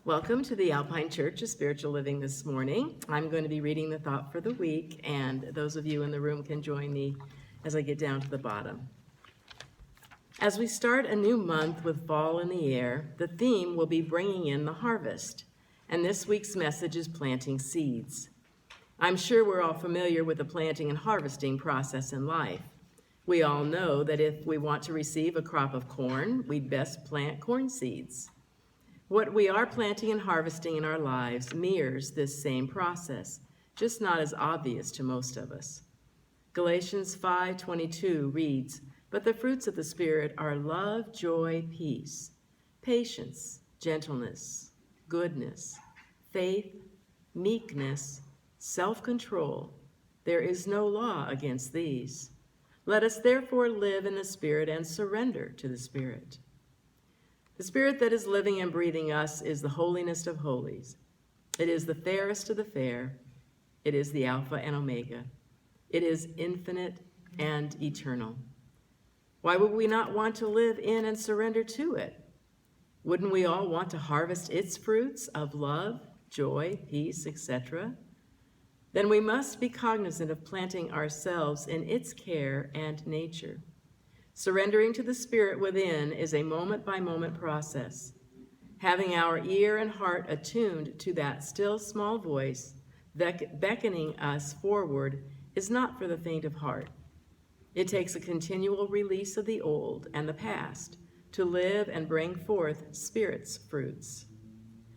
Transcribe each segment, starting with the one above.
Welcome to the Alpine Church of Spiritual Living this morning. I'm going to be reading the thought for the week, and those of you in the room can join me as I get down to the bottom. As we start a new month with fall in the air, the theme will be bringing in the harvest, and this week's message is planting seeds. I'm sure we're all familiar with the planting and harvesting process in life. We all know that if we want to receive a crop of corn, we'd best plant corn seeds. What we are planting and harvesting in our lives mirrors this same process, just not as obvious to most of us. Galatians 5:22 reads, "But the fruits of the Spirit are love, joy, peace, patience, gentleness, goodness, faith, meekness, self-control. There is no law against these. Let us therefore live in the Spirit and surrender to the Spirit." The Spirit that is living and breathing us is the holiest of holies. It is the fairest of the fair. It is the Alpha and Omega. It is infinite and eternal. Why would we not want to live in and surrender to it? Wouldn't we all want to harvest its fruits of love, joy, peace, etc.? Then we must be cognizant of planting ourselves in its care and nature. Surrendering to the Spirit within is a moment-by-moment process. Having our ear and heart attuned to that still small voice beckoning us forward is not for the faint of heart. It takes a continual release of the old and the past to live and bring forth Spirit's fruits.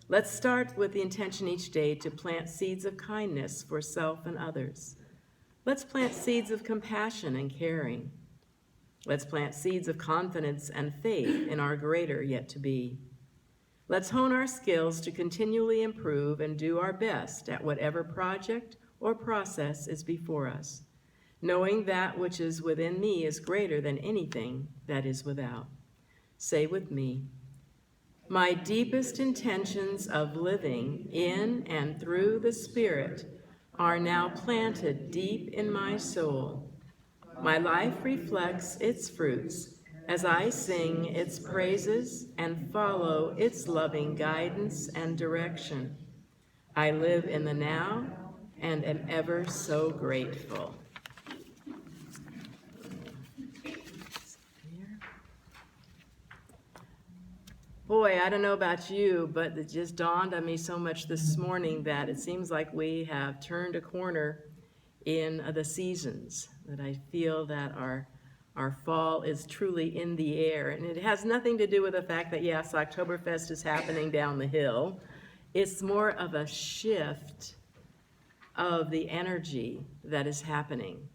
Let's start with the intention each day to plant seeds of kindness for self and others. Let's plant seeds of compassion and caring. Let's plant seeds of confidence and faith in our greater yet to be. Let's hone our skills to continually improve and do our best at whatever project or process is before us, knowing that which is within me is greater than anything that is without. Say with me, my deepest intentions of living in and through the Spirit are now planted deep in my soul. My life reflects its fruits as I sing its praises and follow its loving guidance and direction. I live in the now and am ever so grateful. Boy, I don't know about you, but it just dawned on me so much this morning that it seems like we have turned a corner in the seasons, that I feel that our fall is truly in the air. And it has nothing to do with the fact that, yes, Oktoberfest is happening down the hill. It's more of a shift of the energy that is happening.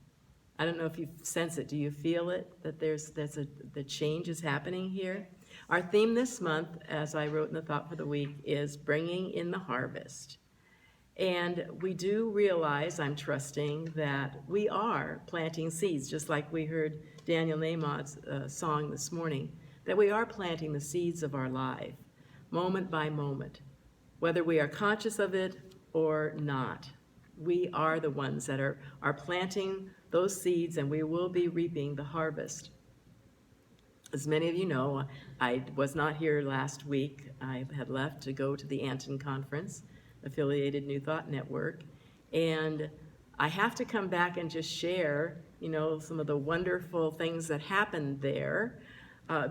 I don't know if you sense it. Do you feel it, that the change is happening here? Our theme this month, as I wrote in the thought for the week, is bringing in the harvest. And we do realize, I'm trusting, that we are planting seeds, just like we heard Daniel Nahmod's song this morning, that we are planting the seeds of our life, moment by moment. Whether we are conscious of it or not, we are the ones that are planting those seeds, and we will be reaping the harvest. As many of you know, I was not here last week. I had left to go to the Anton Conference, affiliated New Thought Network, and I have to come back and just share, some of the wonderful things that happened there,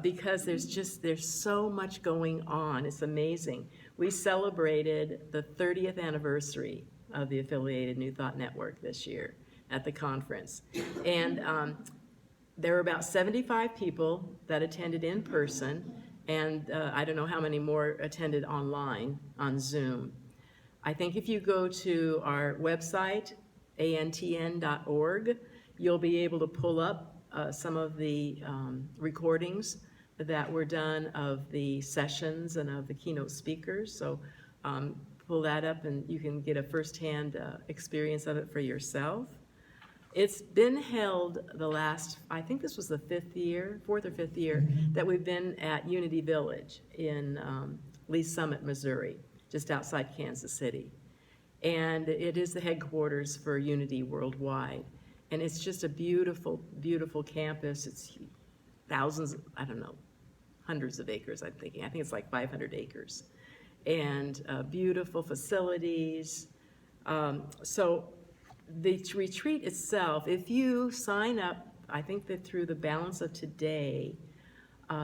because there's so much going on. It's amazing. We celebrated the 30th anniversary of the affiliated New Thought Network this year at the conference, and there were about 75 people that attended in person, and I don't know how many more attended online on Zoom. I think if you go to our website, antn.org, you'll be able to pull up some of the recordings that were done of the sessions and of the keynote speakers. So pull that up and you can get a firsthand experience of it for yourself. It's been held I think this was the fourth or fifth year, that we've been at Unity Village in Lee Summit, Missouri, just outside Kansas City. And it is the headquarters for Unity worldwide. And it's just a beautiful, beautiful campus. It's thousands, hundreds of acres, I'm thinking. I think it's like 500 acres. and beautiful facilities. So the retreat itself, if you sign up, I think that through the balance of today,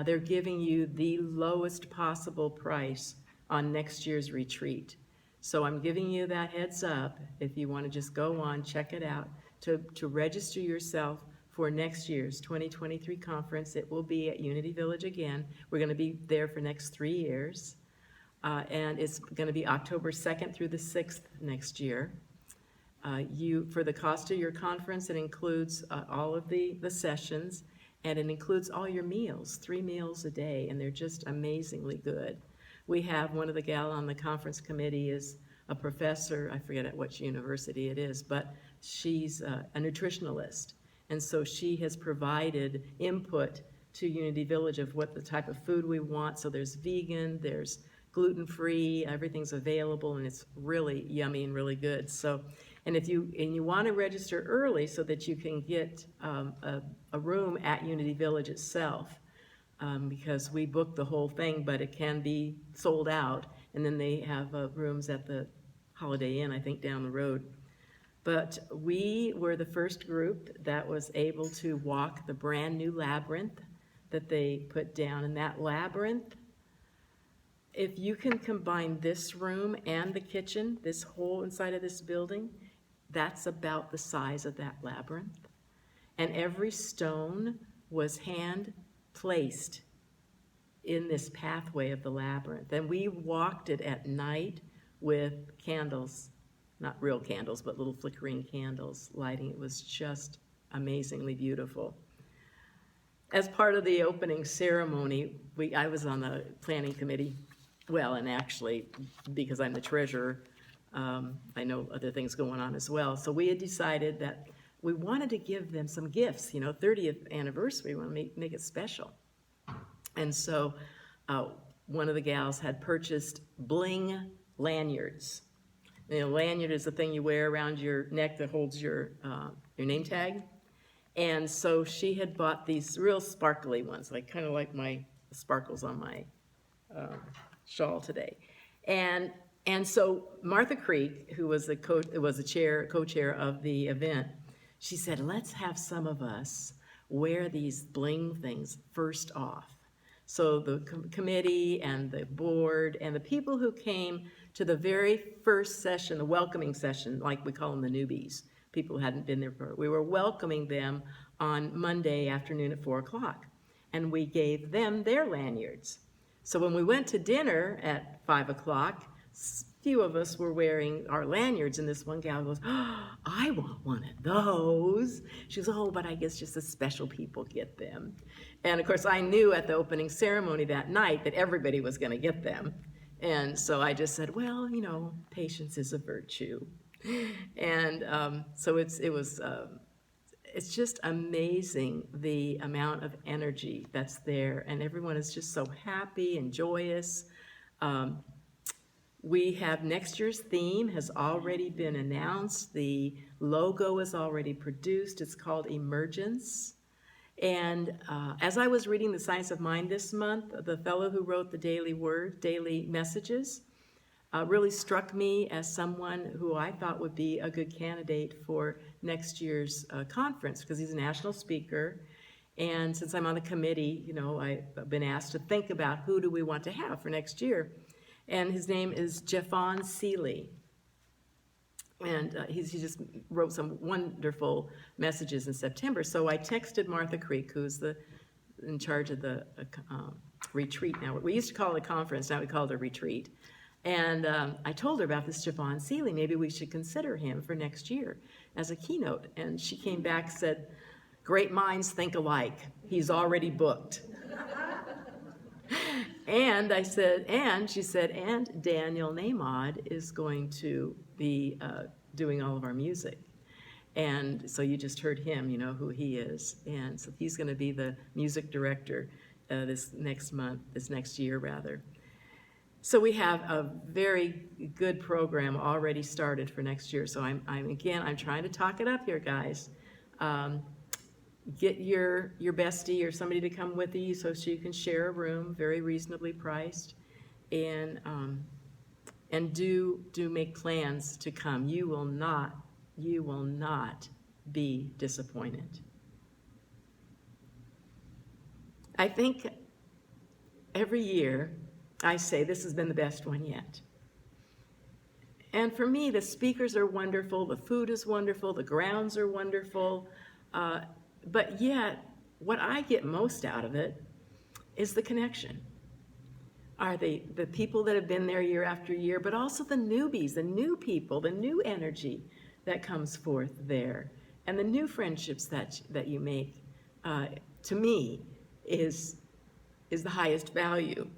they're giving you the lowest possible price on next year's retreat. So I'm giving you that heads up if you want to just go on, check it out, to register yourself for next year's 2023 conference. It will be at Unity Village again. We're going to be there for next 3 years. And it's going to be October 2nd through the 6th next year. For the cost of your conference, it includes all of the sessions, and it includes all your meals, 3 meals a day, and they're just amazingly good. We have one of the gal on the conference committee is a professor, I forget at which university it is, but she's a nutritionalist. And so she has provided input to Unity Village of what the type of food we want. So there's vegan, there's gluten-free, everything's available, and it's really yummy and really good. So, and if you want to register early so that you can get a room at Unity Village itself, because we booked the whole thing, but it can be sold out, and then they have rooms at the Holiday Inn, I think, down the road. But we were the first group that was able to walk the brand new labyrinth that they put down. And that labyrinth, if you can combine this room and the kitchen, this whole inside of this building, that's about the size of that labyrinth. And every stone was hand placed in this pathway of the labyrinth. And we walked it at night with candles, not real candles, but little flickering candles lighting. It was just amazingly beautiful. As part of the opening ceremony, I was on the planning committee. Well, and actually, because I'm the treasurer, I know other things going on as well. So we had decided that we wanted to give them some gifts, 30th anniversary, we want to make it special. And so one of the gals had purchased bling lanyards. Lanyard is the thing you wear around your neck that holds your name tag. And so she had bought these real sparkly ones, kind of like my sparkles on my shawl today. And so Martha Creek, who was the co-chair of the event, she said, let's have some of us wear these bling things first off. So the committee and the board and the people who came to the very first session, the welcoming session, like we call them the newbies, people who hadn't been there before, we were welcoming them on Monday afternoon at 4 o'clock. And we gave them their lanyards. So when we went to dinner at 5 o'clock, few of us were wearing our lanyards, and this one gal goes, oh, I want one of those. She goes, oh, but I guess just the special people get them. And of course, I knew at the opening ceremony that night that everybody was going to get them. And so I just said, well, patience is a virtue. And so it's just amazing the amount of energy that's there, and everyone is just so happy and joyous. We have next year's theme has already been announced. The logo is already produced. It's called Emergence. And as I was reading The Science of Mind this month, the fellow who wrote the daily messages, really struck me as someone who I thought would be a good candidate for next year's conference, because he's a national speaker. And since I'm on the committee, I've been asked to think about who do we want to have for next year. And his name is Jeffon Seeley. And he just wrote some wonderful messages in September. So I texted Martha Creek, who's in charge of the retreat now. We used to call it a conference, now we call it a retreat. And I told her about this Jeffon Seeley. Maybe we should consider him for next year as a keynote. And she came back and said, great minds think alike. He's already booked. And I said, and she said, and Daniel Namod is going to be doing all of our music. And so you just heard him, who he is. And so he's going to be the music director this next year rather. So we have a very good program already started for next year. So I'm trying to talk it up here, guys. Get your bestie or somebody to come with you so you can share a room, very reasonably priced. And and do make plans to come. You will not be disappointed. I think every year I say this has been the best one yet. And for me, the speakers are wonderful, the food is wonderful, the grounds are wonderful, but yet what I get most out of it is the connection. Are the people that have been there year after year, but also the newbies, the new people, the new energy that comes forth there, and the new friendships that you make, to me, is the highest value.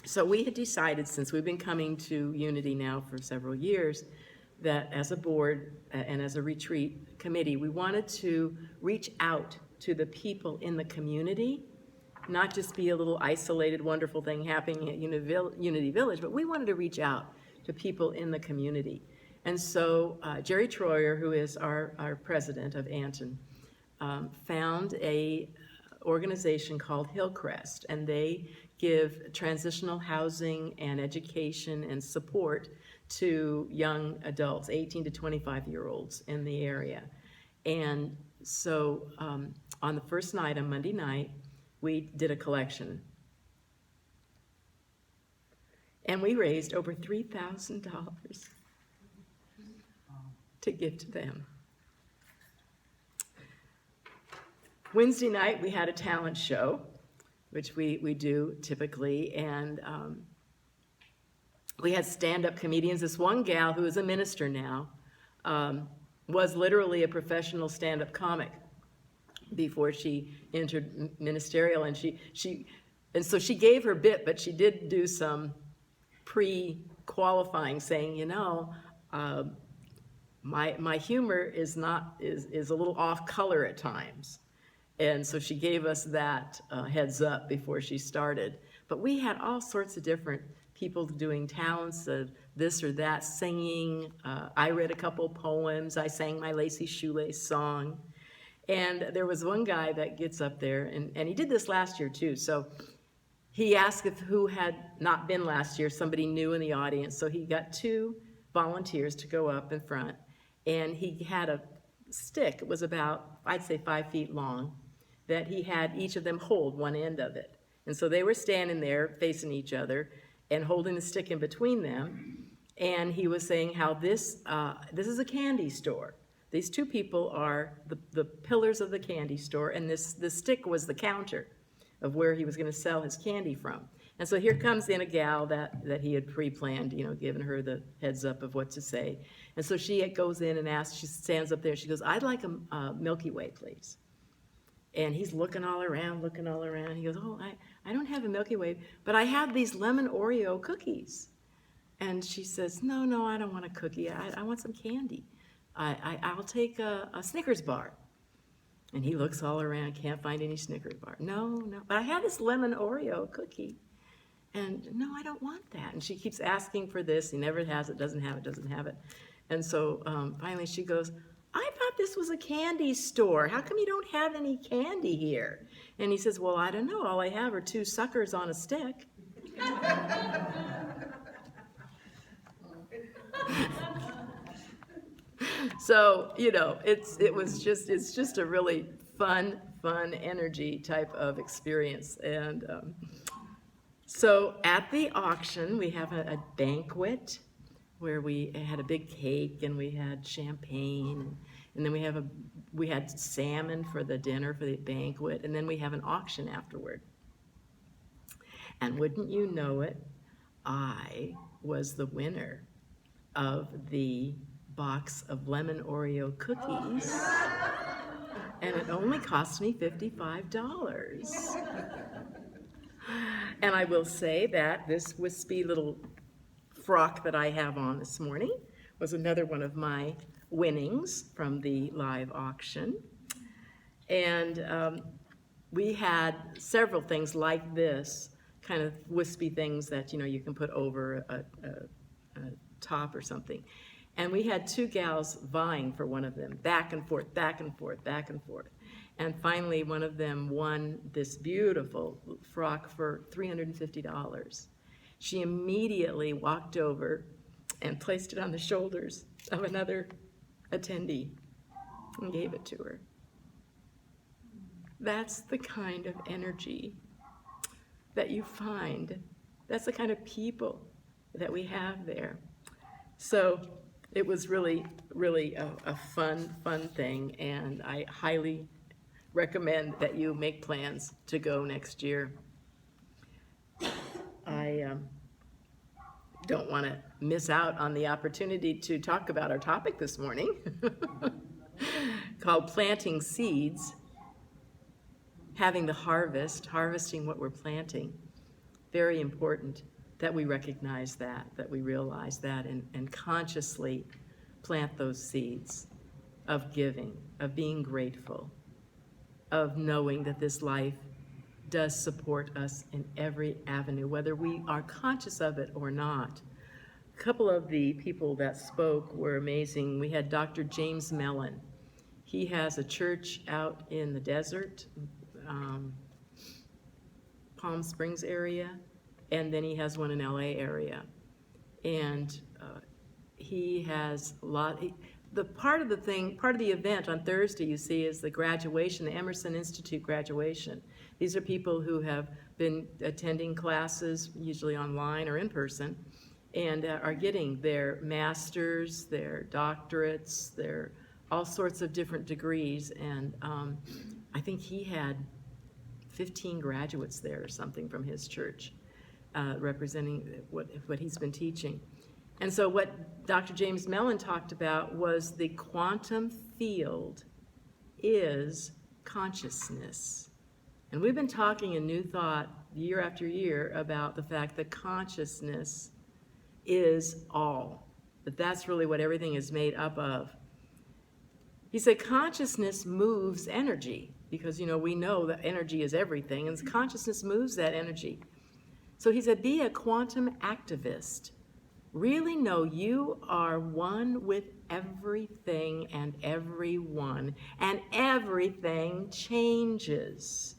So we had decided, since we've been coming to Unity now for several years, that as a board and as a retreat committee, we wanted to reach out to the people in the community, not just be a little isolated, wonderful thing happening at Unity Village, but we wanted to reach out to people in the community. And so Jerry Troyer, who is our president of Anton, found a organization called Hillcrest, and they give transitional housing and education and support to young adults, 18 to 25-year-olds in the area. And so on the first night, on Monday night, we did a collection. And we raised over $3,000 to give to them. Wednesday night, we had a talent show, which we do typically, and we had stand-up comedians. This one gal, who is a minister now, was literally a professional stand-up comic before she entered ministerial, and so she gave her bit, but she did do some pre-qualifying, saying, you know, my humor is a little off color at times. And so she gave us that heads up before she started. But we had all sorts of different people doing talents of this or that, singing. I read a couple poems. I sang my Lacy Shoelace song. And there was one guy that gets up there, and he did this last year too. So he asked if who had not been last year, somebody new in the audience. So he got 2 volunteers to go up in front. And he had a stick. It was about, I'd say, 5 feet long, that he had each of them hold one end of it. And so they were standing there facing each other and holding the stick in between them. And he was saying how this is a candy store. These 2 people are the pillars of the candy store, and this stick was the counter of where he was going to sell his candy from. And so here comes in a gal that he had pre-planned, you know, giving her the heads up of what to say. And so she goes in and asks, she stands up there, she goes, I'd like a Milky Way, please. And he's looking all around. He goes, oh, I don't have a Milky Way, but I have these lemon Oreo cookies. And she says, no, I don't want a cookie. I want some candy. I'll take a Snickers bar. And he looks all around, can't find any Snickers bar. No, but I have this lemon Oreo cookie. And no, I don't want that. And she keeps asking for this. He never has it, doesn't have it. And so finally she goes, I thought this was a candy store. How come you don't have any candy here? And he says, well, I don't know. All I have are 2 suckers on a stick. So, you know, it's just a really fun energy type of experience. And so at the auction, we have a banquet where we had a big cake and we had champagne, and then we had salmon for the dinner for the banquet, and then we have an auction afterward. And wouldn't you know it, I was the winner of the box of lemon Oreo cookies, and it only cost me $55. And I will say that this wispy little frock that I have on this morning was another one of my winnings from the live auction. And we had several things like this, kind of wispy things that, you know, you can put over a top or something. And we had 2 gals vying for one of them, back and forth. And finally, one of them won this beautiful frock for $350. She immediately walked over and placed it on the shoulders of another attendee and gave it to her. That's the kind of energy that you find. That's the kind of people that we have there. So it was really, really a fun thing, and I highly recommend that you make plans to go next year. I don't want to miss out on the opportunity to talk about our topic this morning, called Planting Seeds, having the harvest, harvesting what we're planting. Very important that we recognize that we realize that, and consciously plant those seeds of giving, of being grateful, of knowing that this life does support us in every avenue, whether we are conscious of it or not. A couple of the people that spoke were amazing. We had Dr. James Mellon. He has a church out in the desert, Palm Springs area, and then he has one in LA area. And he has a lot. Part of the event on Thursday, you see, is the graduation, the Emerson Institute graduation. These are people who have been attending classes, usually online or in person, and are getting their masters, their doctorates, their all sorts of different degrees. And I think he had 15 graduates there or something from his church, representing what he's been teaching. And so what Dr. James Mellon talked about was the quantum field is consciousness. And we've been talking in New Thought year after year about the fact that consciousness is all, that that's really what everything is made up of. He said consciousness moves energy, because we know that energy is everything, and consciousness moves that energy. So he said, be a quantum activist. Really know you are one with everything and everyone, and everything changes.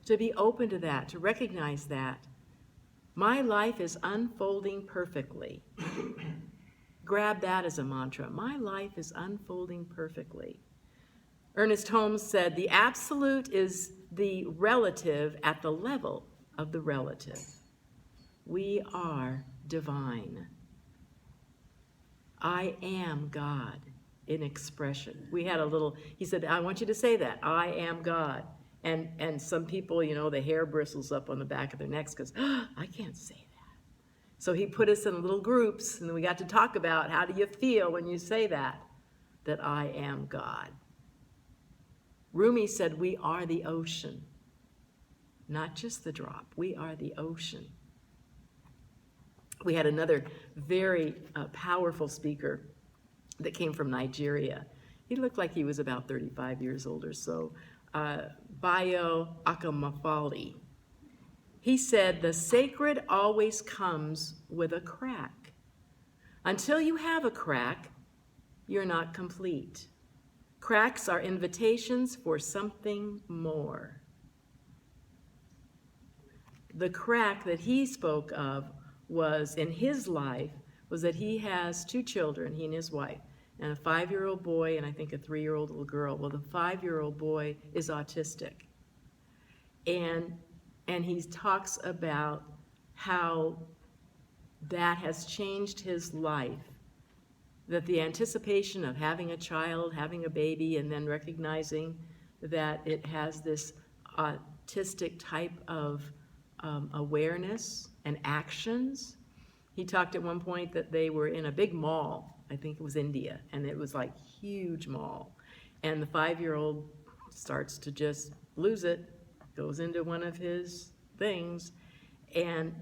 To be open to that, to recognize that. My life is unfolding perfectly. Grab that as a mantra. My life is unfolding perfectly. Ernest Holmes said, the absolute is the relative at the level of the relative. We are divine. I am God in expression. We had he said, I want you to say that, I am God. And some people, the hair bristles up on the back of their necks because, I can't say that. So he put us in little groups, and then we got to talk about, how do you feel when you say that I am God. Rumi said, we are the ocean, not just the drop. We are the ocean. We had another very powerful speaker that came from Nigeria. He looked like he was about 35 years old or so, Bayo Akamafali. He said, the sacred always comes with a crack. Until you have a crack, you're not complete. Cracks are invitations for something more. The crack that he spoke of was in his life was that he has 2 children, he and his wife, and a 5-year-old boy and I think a 3-year-old little girl. Well, the 5-year-old boy is autistic. And he talks about how that has changed his life, that the anticipation of having a child, having a baby, and then recognizing that it has this autistic type of awareness and actions. He talked at one point that they were in a big mall, I think it was India, and it was like huge mall. And the 5-year-old starts to just lose it, goes into one of his things, and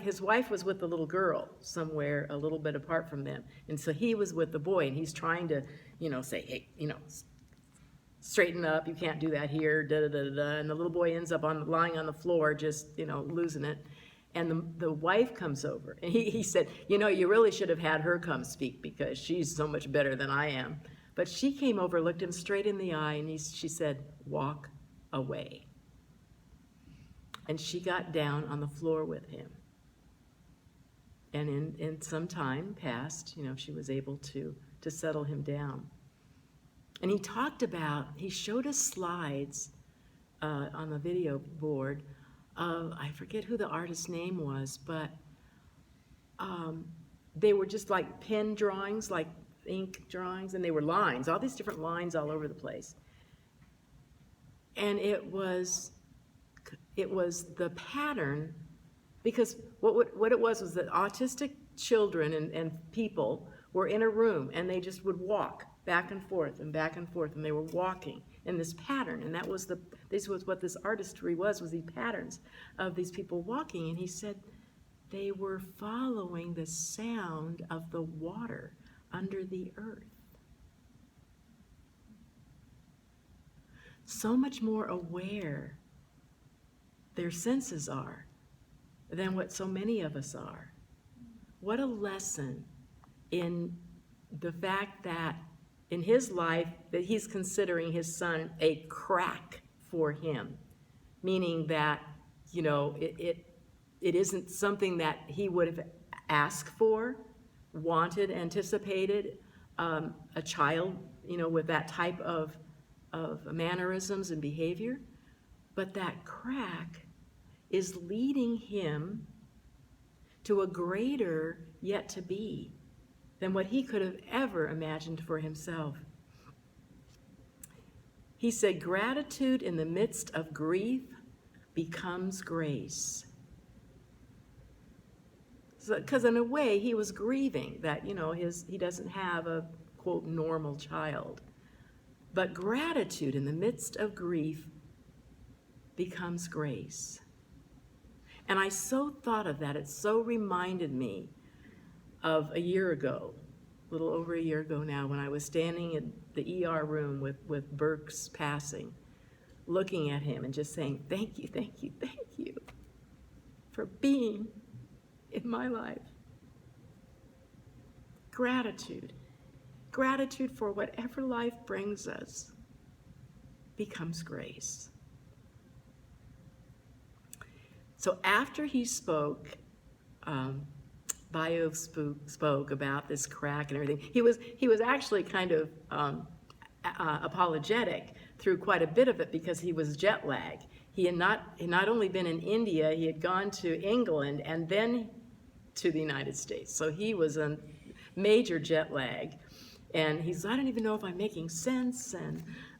his wife was with the little girl somewhere a little bit apart from them. And so he was with the boy, and he's trying to, say, hey, straighten up, you can't do that here, da-da-da-da-da. And the little boy ends up lying on the floor, just, losing it. And the wife comes over, and he said, you really should have had her come speak because she's so much better than I am. But she came over, looked him straight in the eye, and she said, "Walk away." And she got down on the floor with him. And in some time passed, she was able to settle him down. And he showed us slides on the video board of, I forget who the artist's name was, but they were just like pen drawings, like ink drawings, and they were lines, all these different lines all over the place. And it was the pattern, because what it was that autistic children and people were in a room, and they just would walk back and forth, and they were walking in this pattern, and this was what this artistry was the patterns of these people walking. And he said they were following the sound of the water under the earth. So much more aware their senses are than what so many of us are. What a lesson in the fact that in his life that he's considering his son a crack for him, meaning that, it isn't something that he would have asked for, wanted, anticipated, a child, with that type of mannerisms and behavior, but that crack is leading him to a greater yet to be than what he could have ever imagined for himself. He said, "Gratitude in the midst of grief becomes grace." Because in a way, he was grieving that, he doesn't have a, quote, normal child. But gratitude in the midst of grief becomes grace. And I so thought of that. It so reminded me of a year ago, a little over a year ago now, when I was standing in the ER room with Burke's passing, looking at him and just saying, "Thank you, thank you, thank you for being in my life." Gratitude. Gratitude for whatever life brings us becomes grace. So after he spoke, Bio spoke about this crack and everything, he was actually kind of apologetic through quite a bit of it because he was jet lagged. He had not only been in India, he had gone to England and then to the United States. So he was a major jet lag. And he's, "I don't even know if I'm making sense."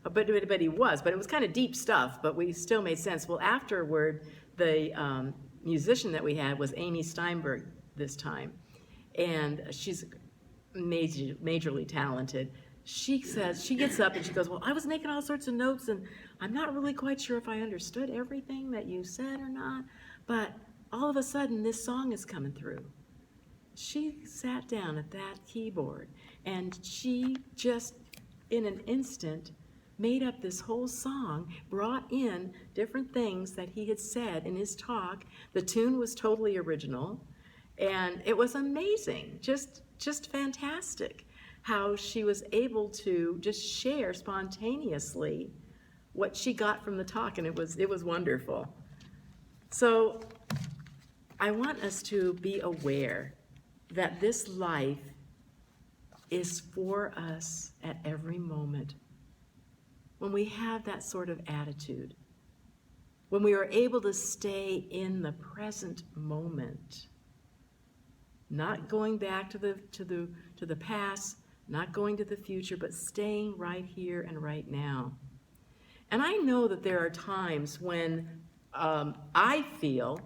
But he was. But it was kind of deep stuff, but we still made sense. Well, afterward, the musician that we had was Amy Steinberg this time. And she's majorly talented. She says, she gets up and she goes, "Well, I was making all sorts of notes, and I'm not really quite sure if I understood everything that you said or not, but all of a sudden this song is coming through." She sat down at that keyboard and she just, in an instant, made up this whole song, brought in different things that he had said in his talk. The tune was totally original, and it was amazing, just fantastic how she was able to just share spontaneously what she got from the talk, and it was wonderful. So I want us to be aware that this life is for us at every moment. When we have that sort of attitude, when we are able to stay in the present moment, not going back to the past, not going to the future, but staying right here and right now. And I know that there are times when I feel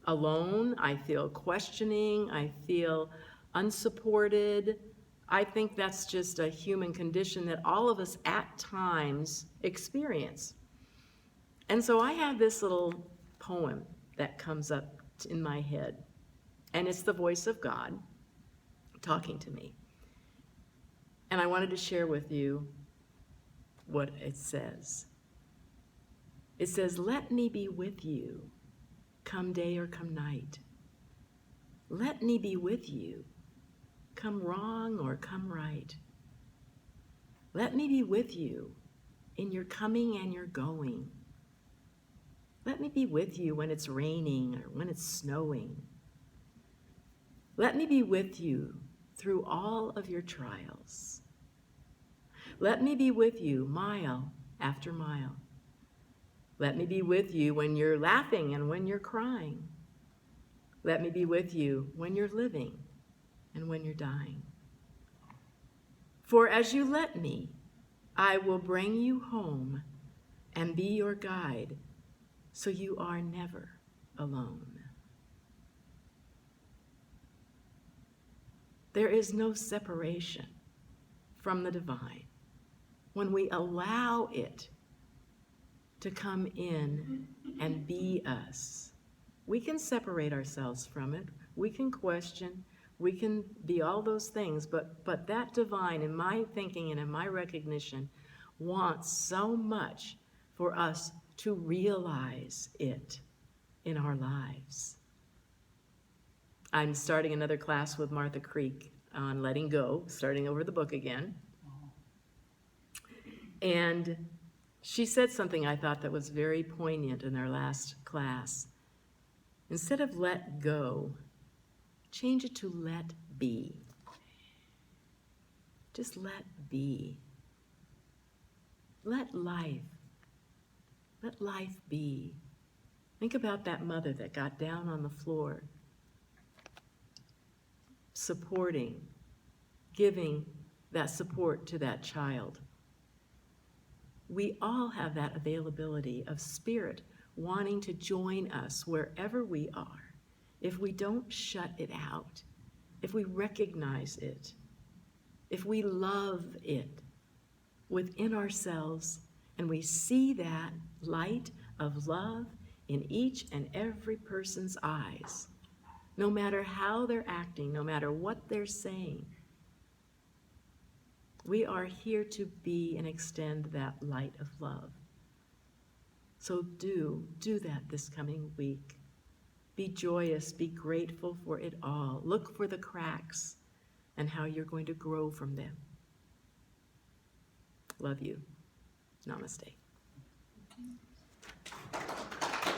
alone, I feel questioning, I feel unsupported. I think that's just a human condition that all of us at times experience. And so I have this little poem that comes up in my head, and it's the voice of God talking to me. And I wanted to share with you what it says. It says, "Let me be with you, come day or come night. Let me be with you, come wrong or come right. Let me be with you in your coming and your going. Let me be with you when it's raining or when it's snowing. Let me be with you through all of your trials. Let me be with you mile after mile. Let me be with you when you're laughing and when you're crying. Let me be with you when you're living and when you're dying. For as you let me, I will bring you home and be your guide, so you are never alone. There is no separation from the divine when we allow it to come in and be us. We can separate ourselves from it. We can question. We can be all those things. But that divine, in my thinking and in my recognition, wants so much for us to realize it in our lives. I'm starting another class with Martha Creek on letting go, starting over the book again. And she said something I thought that was very poignant in our last class. Instead of let go, change it to let be. Just let be. Let life be. Think about that mother that got down on the floor, supporting, giving that support to that child. We all have that availability of spirit wanting to join us wherever we are. If we don't shut it out, if we recognize it, if we love it within ourselves, and we see that light of love in each and every person's eyes, no matter how they're acting, no matter what they're saying, we are here to be and extend that light of love. So do that this coming week. Be joyous, be grateful for it all. Look for the cracks and how you're going to grow from them. Love you. Namaste.